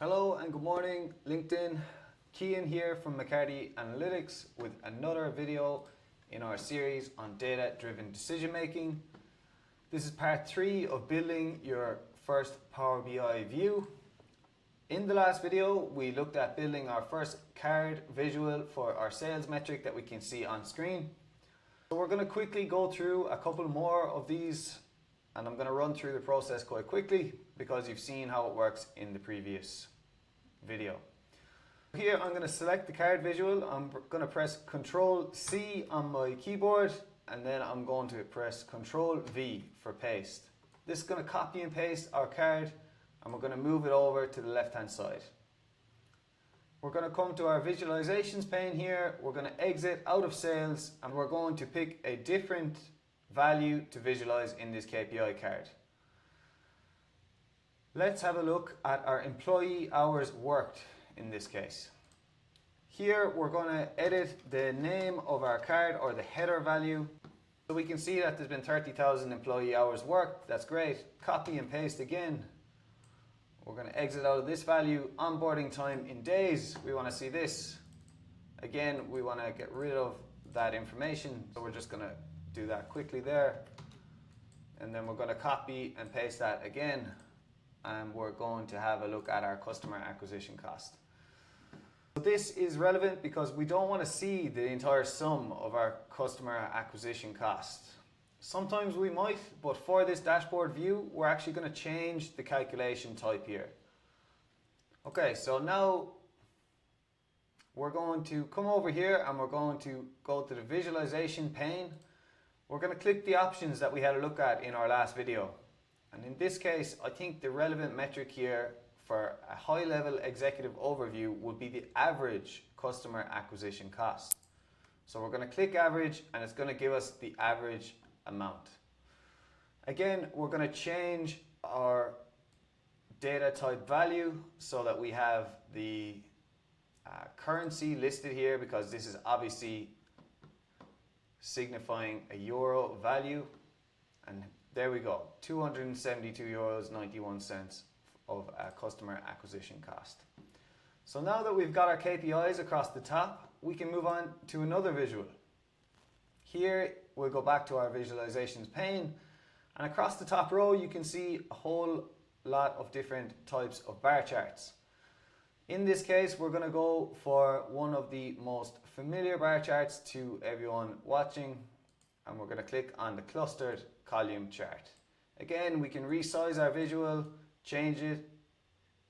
Hello and good morning, LinkedIn. Cian here from McCarty Analytics with another video in our series on data-driven decision making. This is part 3 of building your first Power BI view. In the last video, we looked at building our first card visual for our sales metric that we can see on screen. So we're going to quickly go through a couple more of these, and I'm going to run through the process quite quickly because you've seen how it works in the previous video. Here I'm going to select the card visual. I'm going to press Ctrl C on my keyboard, and then I'm going to press Ctrl V for paste. This is going to copy and paste our card, and we're going to move it over to the left hand side. We're going to come to our visualizations pane here. We're going to exit out of sales, and we're going to pick a different value to visualize in this KPI card. Let's have a look at our employee hours worked in this case. Here we're going to edit the name of our card, or the header value. So we can see that there's been 30,000 employee hours worked. That's great. Copy and paste again. We're going to exit out of this value. Onboarding time in days. We want to see this. Again, we want to get rid of that information. So we're just going to do that quickly there. And then we're going to copy and paste that again. And we're going to have a look at our customer acquisition cost. This is relevant because we don't want to see the entire sum of our customer acquisition cost. Sometimes we might, but for this dashboard view, we're actually going to change the calculation type here. Okay, so now we're going to come over here and we're going to go to the visualization pane. We're going to click the options that we had a look at in our last video. And in this case, I think the relevant metric here for a high-level executive overview would be the average customer acquisition cost. So we're going to click average, and it's going to give us the average amount. Again, we're going to change our data type value so that we have the currency listed here, because this is obviously signifying a euro value. And there we go, €272.91 of customer acquisition cost. So now that we've got our KPIs across the top, we can move on to another visual. Here we'll go back to our visualizations pane, and across the top row you can see a whole lot of different types of bar charts. In this case, we're going to go for one of the most familiar bar charts to everyone watching, and we're going to click on the clustered column chart. Again, we can resize our visual, change it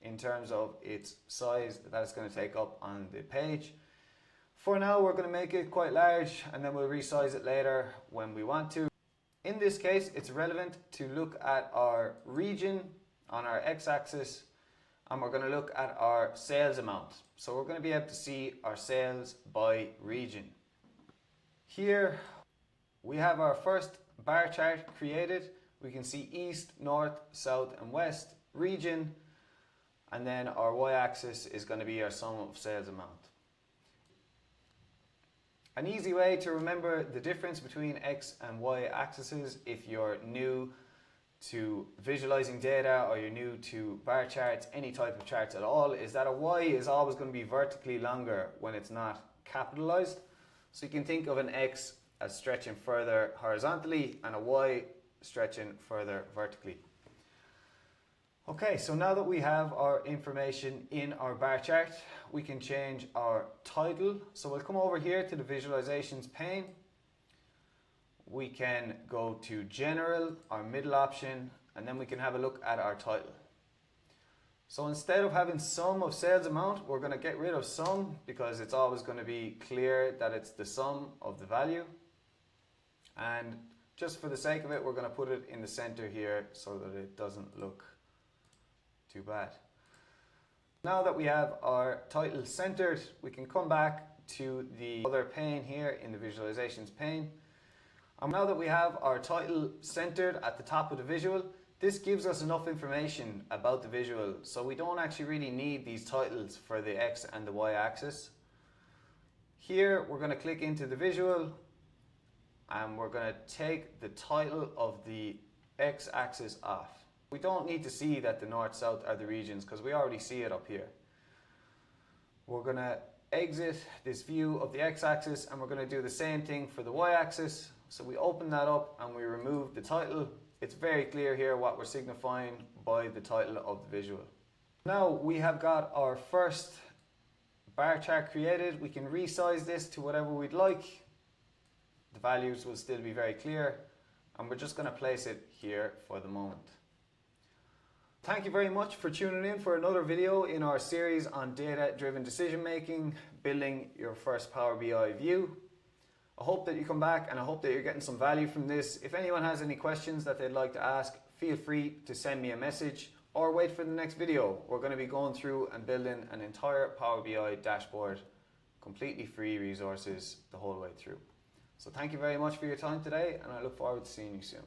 in terms of its size that it's going to take up on the page. For now, we're going to make it quite large, and then we'll resize it later when we want to. In this case, it's relevant to look at our region on our x-axis, and we're going to look at our sales amount. So we're going to be able to see our sales by region. Here we have our first bar chart created. We can see east, north, south and west region, and then our y-axis is going to be our sum of sales amount. An easy way to remember the difference between x and y axes, if you're new to visualizing data or you're new to bar charts, any type of charts at all, is that a y is always going to be vertically longer when it's not capitalized. So you can think of an x as stretching further horizontally and a y stretching further vertically. Okay, so now that we have our information in our bar chart, we can change our title. So we'll come over here to the visualizations pane. We can go to general, our middle option, and then we can have a look at our title. So instead of having sum of sales amount, we're going to get rid of sum, because it's always going to be clear that it's the sum of the value. And just for the sake of it, we're going to put it in the center here so that it doesn't look too bad. Now that we have our title centered, we can come back to the other pane here in the visualizations pane. And now that we have our title centered at the top of the visual, this gives us enough information about the visual, so we don't actually really need these titles for the X and the Y axis. Here we're going to click into the visual, and we're going to take the title of the X axis off. We don't need to see that the north-south are the regions because we already see it up here. We're going to exit this view of the x-axis and we're going to do the same thing for the y-axis. So we open that up and we remove the title. It's very clear here what we're signifying by the title of the visual. Now we have got our first bar chart created. We can resize this to whatever we'd like. The values will still be very clear, and we're just going to place it here for the moment. Thank you very much for tuning in for another video in our series on data-driven decision making, building your first Power BI view. I hope that you come back and I hope that you're getting some value from this. If anyone has any questions that they'd like to ask, feel free to send me a message or wait for the next video. We're going to be going through and building an entire Power BI dashboard, completely free resources the whole way through. So thank you very much for your time today, and I look forward to seeing you soon.